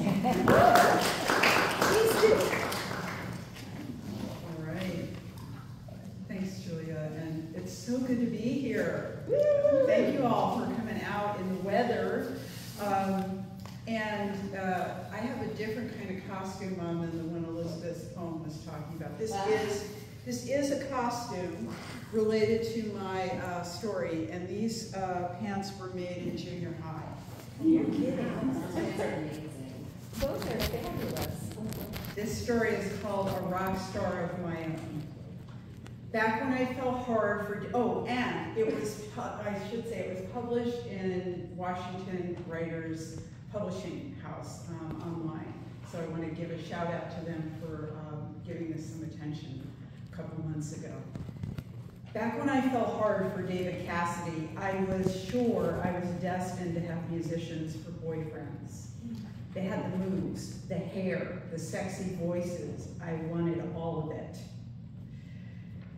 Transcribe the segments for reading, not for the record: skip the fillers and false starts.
Please do. All right. Thanks, Julia. And it's so good to be here. Thank you all for coming out in the weather. I have a different kind of costume on than the one Elizabeth's poem was talking about. This is a costume related to my story, and these pants were made in junior high. You're kidding. Those are amazing. Those are fabulous. This story is called A Rock Star of My Own. Back when I fell hard for, and it was, I should say, it was published in Washington Writers Publishing House online. So I want to give a shout out to them for giving this some attention a couple months ago. Back when I fell hard for David Cassidy, I was sure I was destined to have musicians for boyfriends. They had the moves, the hair, the sexy voices. I wanted all of it.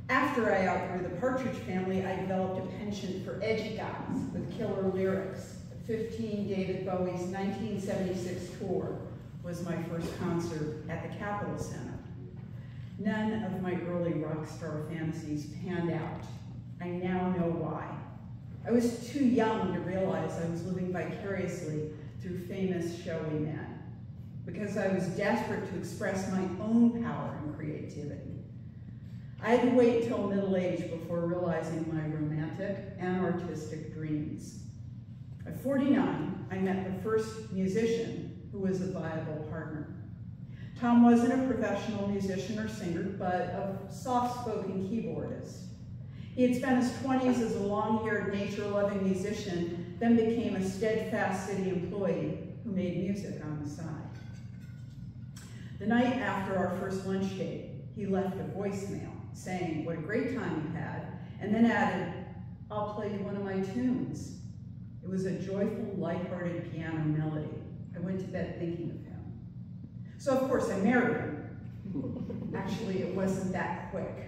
After I outgrew the Partridge Family, I developed a penchant for edgy guys with killer lyrics. 15 David Bowie's 1976 tour was my first concert at the Capitol Center. None of my early rock star fantasies panned out. I now know why. I was too young to realize I was living vicariously through famous, showy men, because I was desperate to express my own power and creativity. I had to wait until middle age before realizing my romantic and artistic dreams. At 49, I met the first musician who was a viable partner. Tom wasn't a professional musician or singer, but a soft-spoken keyboardist. He had spent his 20s as a long-haired, nature-loving musician, then became a steadfast city employee who made music on the side. The night after our first lunch date, he left a voicemail saying what a great time he had, and then added, "I'll play you one of my tunes." It was a joyful, lighthearted piano melody. I went to bed thinking of him. So of course I married him. Actually, it wasn't that quick.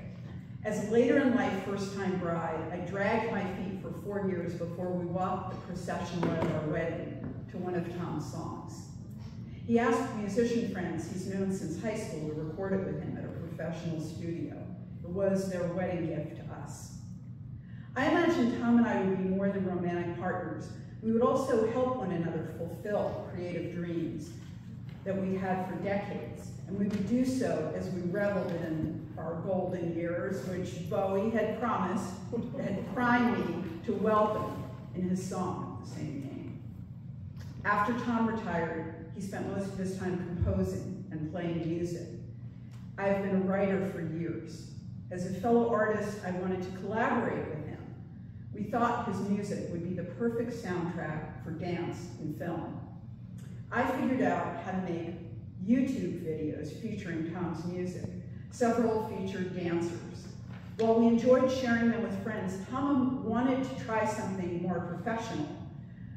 As a later in life first-time bride, I dragged my feet for 4 years before we walked the processional at our wedding to one of Tom's songs. He asked musician friends he's known since high school to record it with him at a professional studio. It was their wedding gift to us. I imagined Tom and I would be more than romantic partners. We would also help one another fulfill creative dreams that we had for decades. And we would do so as we reveled in our golden years, which Bowie had promised, had primed me to welcome in his song of the same name. After Tom retired, he spent most of his time composing and playing music. I have been a writer for years. As a fellow artist, I wanted to collaborate with him. We thought his music would be the perfect soundtrack for dance and film. I figured out how to make YouTube videos featuring Tom's music. Several featured dancers. While we enjoyed sharing them with friends, Tom wanted to try something more professional.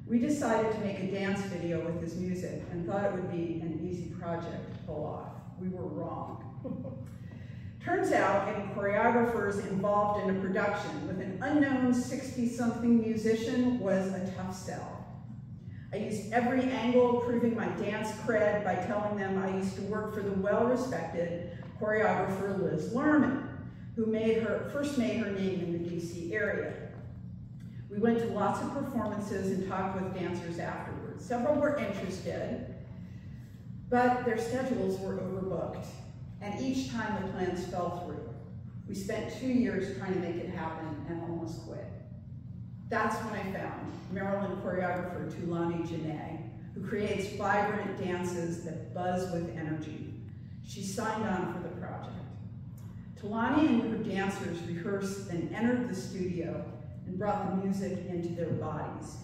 We decided to make a dance video with his music and thought it would be an easy project to pull off. We were wrong. Turns out getting choreographers involved in a production with an unknown 60-something musician was a tough sell. I used every angle proving my dance cred by telling them I used to work for the well-respected choreographer Liz Lerman, who first made her name in the DC area. We went to lots of performances and talked with dancers afterwards. Several were interested, but their schedules were overbooked, and each time the plans fell through. We spent 2 years trying to make it happen and almost quit. That's when I found Maryland choreographer Tulani Janae, who creates vibrant dances that buzz with energy. She signed on for the project. Tulani and her dancers rehearsed and entered the studio and brought the music into their bodies.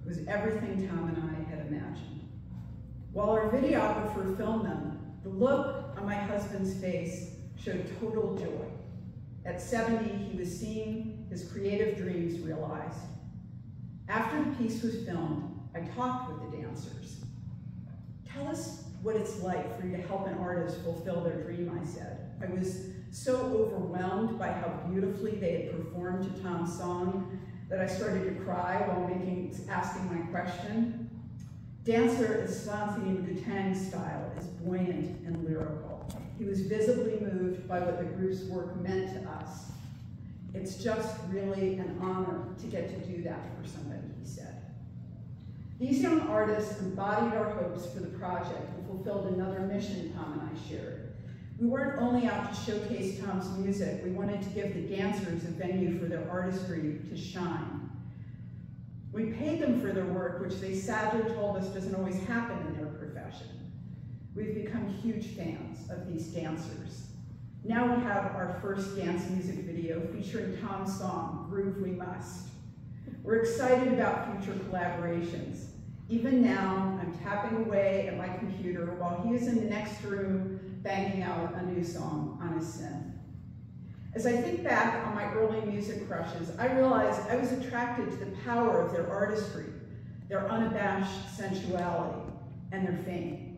It was everything Tom and I had imagined. While our videographer filmed them, the look on my husband's face showed total joy. At 70, he was seeing his creative dreams realized. After the piece was filmed, I talked with the dancers. "Tell us what it's like for you to help an artist fulfill their dream," I said. I was so overwhelmed by how beautifully they had performed to Tom's song that I started to cry while asking my question. Dancer Eswatini Gutang style is buoyant and lyrical. He was visibly moved by what the group's work meant to us. It's just really an honor to get to do that for somebody, he said. These young artists embodied our hopes for the project and fulfilled another mission Tom and I shared. We weren't only out to showcase Tom's music, we wanted to give the dancers a venue for their artistry to shine. We paid them for their work, which they sadly told us doesn't always happen in their profession. We've become huge fans of these dancers. Now we have our first dance music video featuring Tom's song, Groove We Must. We're excited about future collaborations. Even now, I'm tapping away at my computer while he is in the next room banging out a new song on his synth. As I think back on my early music crushes, I realized I was attracted to the power of their artistry, their unabashed sensuality, and their fame.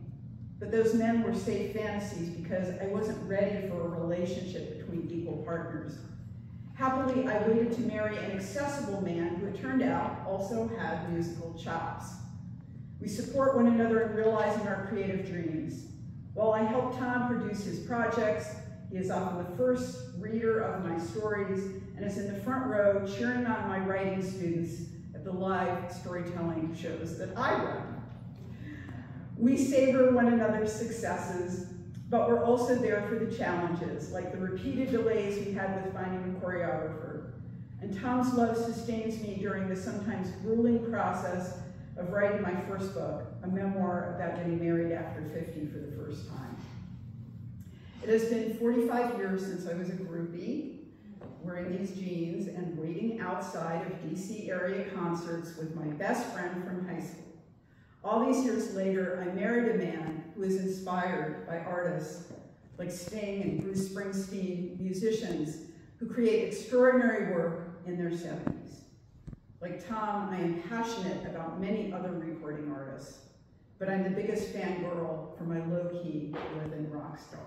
But those men were safe fantasies because I wasn't ready for a relationship between equal partners. Happily, I waited to marry an accessible man who it turned out also had musical chops. We support one another in realizing our creative dreams. While I help Tom produce his projects, he is often the first reader of my stories and is in the front row cheering on my writing students at the live storytelling shows that I run. We savor one another's successes, but we're also there for the challenges, like the repeated delays we had with finding a choreographer. And Tom's love sustains me during the sometimes grueling process of writing my first book, a memoir about getting married after 50 for the first time. It has been 45 years since I was a groupie, wearing these jeans and waiting outside of DC area concerts with my best friend from high school. All these years later, I married a man who is inspired by artists like Sting and Bruce Springsteen, musicians who create extraordinary work in their 70s. Like Tom, I am passionate about many other recording artists, but I'm the biggest fangirl for my low-key live-in rock star.